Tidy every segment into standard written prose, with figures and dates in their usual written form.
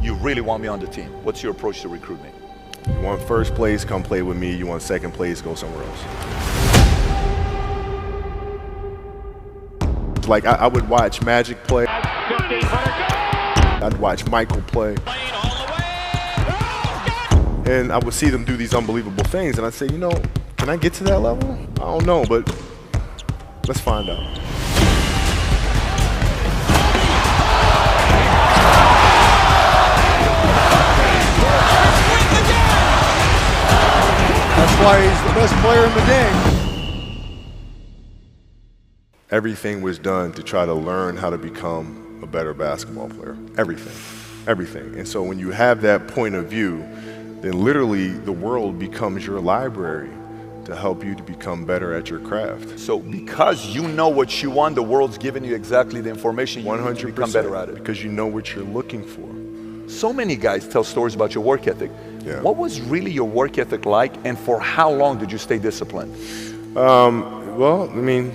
you really want me on the team. What's your approach to recruiting? You want first place, come play with me. You want second place, go somewhere else. Like I would watch Magic play. I'd watch Michael play. And I would see them do these unbelievable things, and I'd say, you know, can I get to that level? I don't know, but let's find out. That's why he's the best player in the game. Everything was done to try to learn how to become a better basketball player. Everything. Everything. And so when you have that point of view, then literally the world becomes your library to help you to become better at your craft. So because you know what you want, the world's giving you exactly the information you need to become better at it. Because you know what you're looking for. So many guys tell stories about your work ethic. Yeah. What was really your work ethic like, and for how long did you stay disciplined? Well, I mean,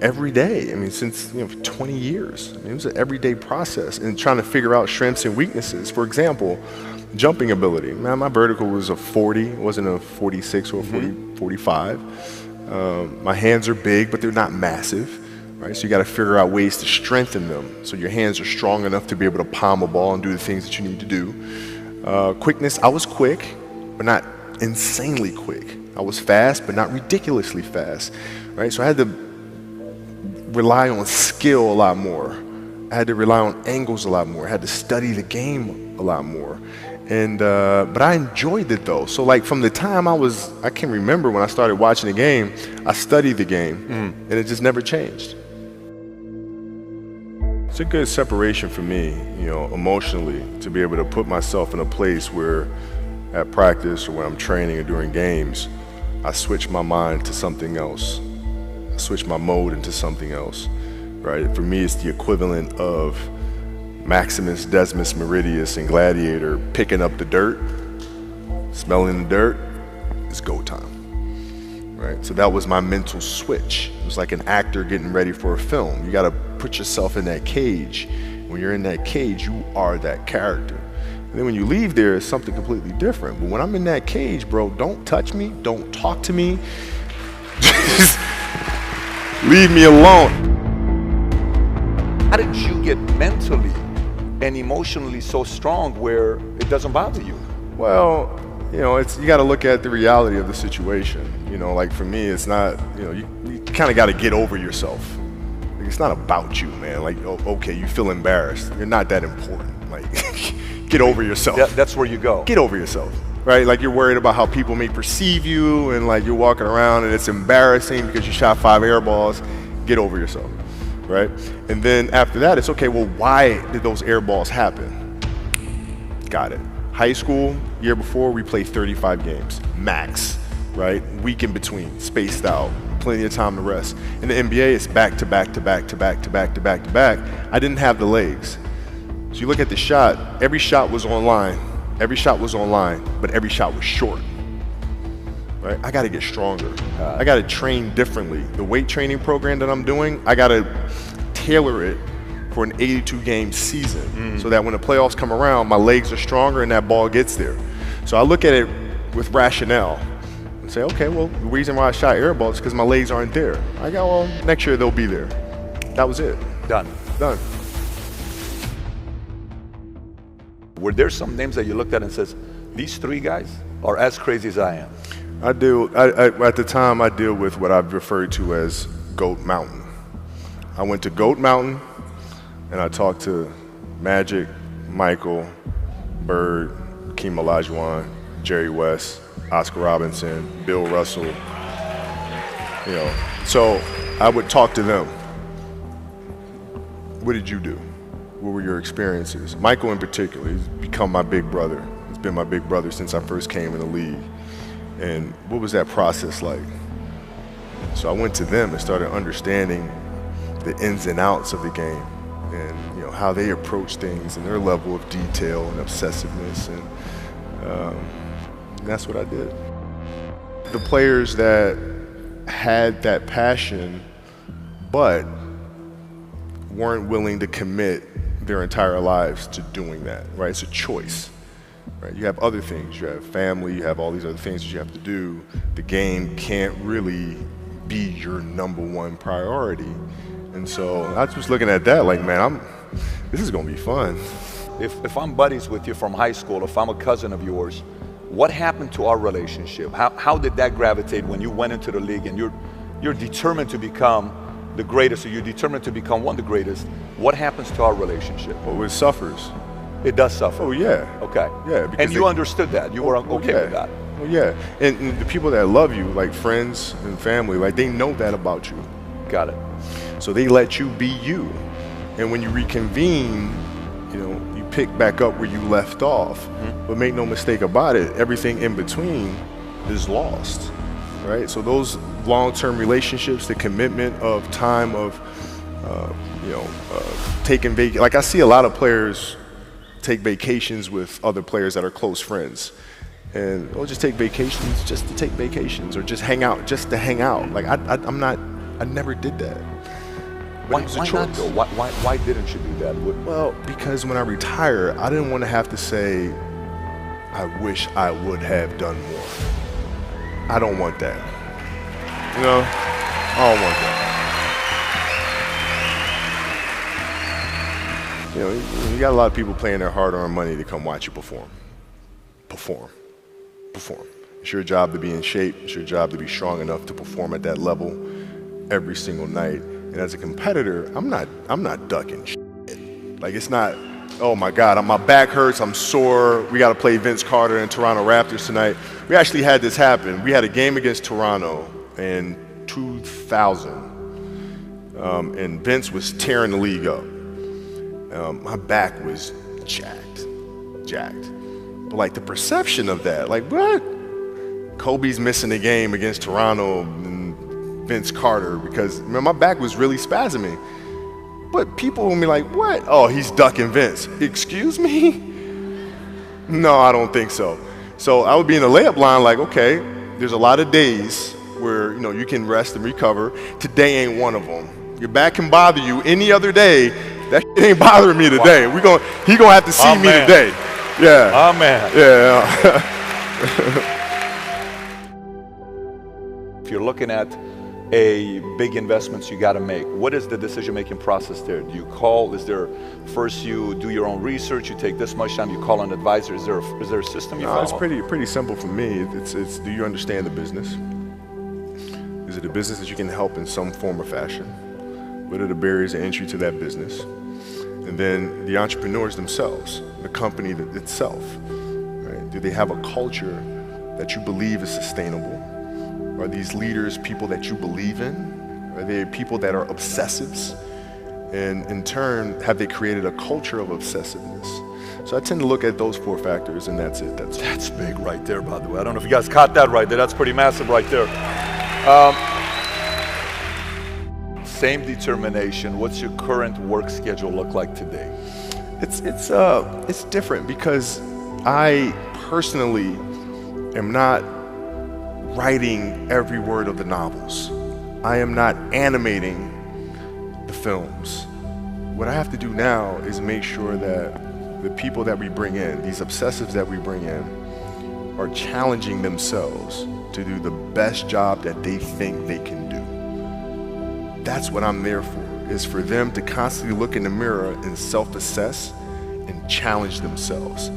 every day. I mean, since 20 years. I mean, it was an everyday process, and trying to figure out strengths and weaknesses. For example, jumping ability. Man, my vertical was a 40, it wasn't a 46 or a 45. My hands are big, but they're not massive. Right? So you got to figure out ways to strengthen them so your hands are strong enough to be able to palm a ball and do the things that you need to do. Quickness, I was quick, but not insanely quick. I was fast, but not ridiculously fast. Right? So I had to rely on skill a lot more. I had to rely on angles a lot more. I had to study the game a lot more. And but I enjoyed it though. So like from the time I can remember when I started watching the game, I studied the game, and it just never changed. It's a good separation for me, emotionally, to be able to put myself in a place where at practice or when I'm training or during games, I switch my mind to something else. I switch my mode into something else, right? For me, it's the equivalent of Maximus, Decimus, Meridius, and Gladiator picking up the dirt, smelling the dirt. It's go time, right? So that was my mental switch. It was like an actor getting ready for a film. You got to put yourself in that cage. When you're in that cage, you are that character. And then when you leave there, it's something completely different. But when I'm in that cage, bro, don't touch me, don't talk to me. Just leave me alone. How did you get mentally and emotionally so strong where it doesn't bother you? Well, you got to look at the reality of the situation. Like for me, it's not, you kind of got to get over yourself. Like, it's not about you, man. Like, okay, you feel embarrassed. You're not that important. Like, get over yourself. That's where you go. Get over yourself, right? Like you're worried about how people may perceive you, and like you're walking around and it's embarrassing because you shot 5 air balls. Get over yourself. Right? And then after that, it's okay, well, why did those air balls happen? Got it. High school, year before, we played 35 games, max, right? Week in between, spaced out, plenty of time to rest. In the NBA, it's back to back to back to back to back to back to back. I didn't have the legs. So you look at the shot, every shot was online. Every shot was online, but every shot was short. Right? I got to get stronger. I got to train differently. The weight training program that I'm doing, I got to tailor it for an 82-game season so that when the playoffs come around, my legs are stronger and that ball gets there. So I look at it with rationale and say, okay, well, the reason why I shot air balls is because my legs aren't there. I go, well, next year they'll be there. That was it. Done. Were there some names that you looked at and says, these 3 guys are as crazy as I am? At the time, I deal with what I've referred to as Goat Mountain. I went to Goat Mountain, and I talked to Magic, Michael, Bird, Hakeem Olajuwon, Jerry West, Oscar Robinson, Bill Russell. So I would talk to them. What did you do? What were your experiences? Michael in particular, he's become my big brother. He's been my big brother since I first came in the league. And what was that process like? So I went to them and started understanding the ins and outs of the game, and how they approach things and their level of detail and obsessiveness, and that's what I did. The players that had that passion but weren't willing to commit their entire lives to doing that, right? It's a choice, right? You have other things. You have family. You have all these other things that you have to do. The game can't really be your #1 priority. And so I was looking at that like, man, this is going to be fun. If I'm buddies with you from high school, if I'm a cousin of yours, what happened to our relationship? How did that gravitate when you went into the league and you're determined to become the greatest, or you're determined to become one of the greatest? What happens to our relationship? Well, it suffers. It does suffer. Oh, yeah. Okay. Yeah. And you understood that. You were okay yeah. with that. Well, yeah. And the people that love you, like friends and family, like they know that about you. Got it. So they let you be you. And when you reconvene, you pick back up where you left off. Mm-hmm. But make no mistake about it, everything in between is lost, right? So those long-term relationships, the commitment of time of, taking vacation. Like I see a lot of players take vacations with other players that are close friends. And they'll just take vacations just to take vacations, or just hang out just to hang out. Like I never did that. Why not though? Why didn't you do that? Well, because when I retire, I didn't want to have to say, I wish I would have done more. I don't want that. I don't want that. You got a lot of people paying their hard-earned money to come watch you perform. Perform. It's your job to be in shape. It's your job to be strong enough to perform at that level every single night. And as a competitor, I'm not ducking shit. Like, it's not, oh my God, my back hurts, I'm sore, we got to play Vince Carter and Toronto Raptors tonight. We actually had this happen. We had a game against Toronto in 2000, and Vince was tearing the league up. My back was jacked. But like the perception of that, like what? Kobe's missing the game against Toronto and Vince Carter because my back was really spasming. But people will be like, what? Oh, he's ducking Vince. Excuse me? No, I don't think so. So I would be in the layup line like, okay, there's a lot of days where you can rest and recover. Today ain't one of them. Your back can bother you any other day. That shit ain't bothering me today. Wow. He gonna have to see me today. Yeah. Oh man. Yeah. If you're looking at big investments you got to make, what is the decision-making process there? Do you call? Is there first you do your own research? You take this much time. You call an advisor. Is there a system you follow? It's pretty simple for me. It's do you understand the business? Is it a business that you can help in some form or fashion? What are the barriers of entry to that business? And then the entrepreneurs themselves, the company itself, right? Do they have a culture that you believe is sustainable? Are these leaders people that you believe in? Are they people that are obsessives? And in turn, have they created a culture of obsessiveness? So I tend to look at those 4 factors, and that's it. That's big right there, by the way. I don't know if you guys caught that right there. That's pretty massive right there. Same determination. What's your current work schedule look like today? It's different because I personally am not writing every word of the novels. I am not animating the films. What I have to do now is make sure that the people that we bring in, these obsessives that we bring in, are challenging themselves to do the best job that they think they can do. That's what I'm there for, is for them to constantly look in the mirror and self-assess and challenge themselves.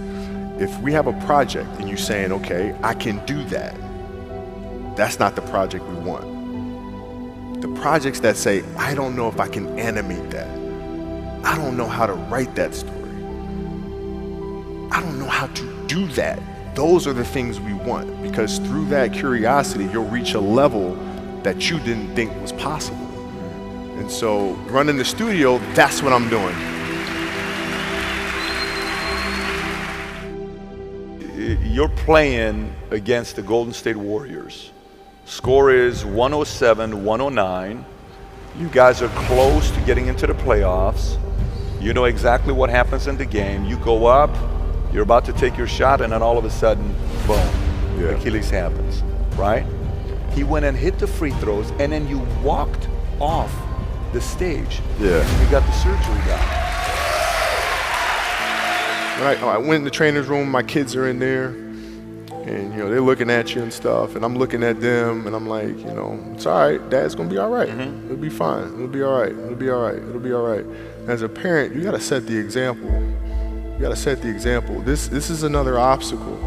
If we have a project and you're saying, okay, I can do that, that's not the project we want. The projects that say, I don't know if I can animate that. I don't know how to write that story. I don't know how to do that. Those are the things we want, because through that curiosity, you'll reach a level that you didn't think was possible. And so running the studio, that's what I'm doing. You're playing against the Golden State Warriors. Score is 107-109. You guys are close to getting into the playoffs. You know exactly what happens in the game. You go up, you're about to take your shot, and then all of a sudden, boom, Achilles happens, right? He went and hit the free throws, and then you walked off the stage. Yeah. You got the surgery done. I went in the trainer's room, my kids are in there, and they're looking at you and stuff, and I'm looking at them, and I'm like, it's all right, Dad's gonna be all right. It'll be fine. It'll be all right. It'll be all right. It'll be all right. As a parent, you gotta set the example. You gotta set the example. This is another obstacle.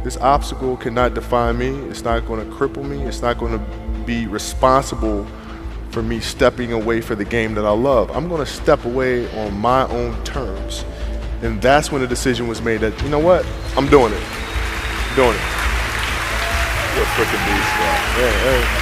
This obstacle cannot define me. It's not gonna cripple me. It's not gonna be responsible for me stepping away for the game that I love. I'm gonna step away on my own terms. And that's when the decision was made that, you know what, I'm doing it. I'm doing it. You're a freaking beast, bro. Yeah,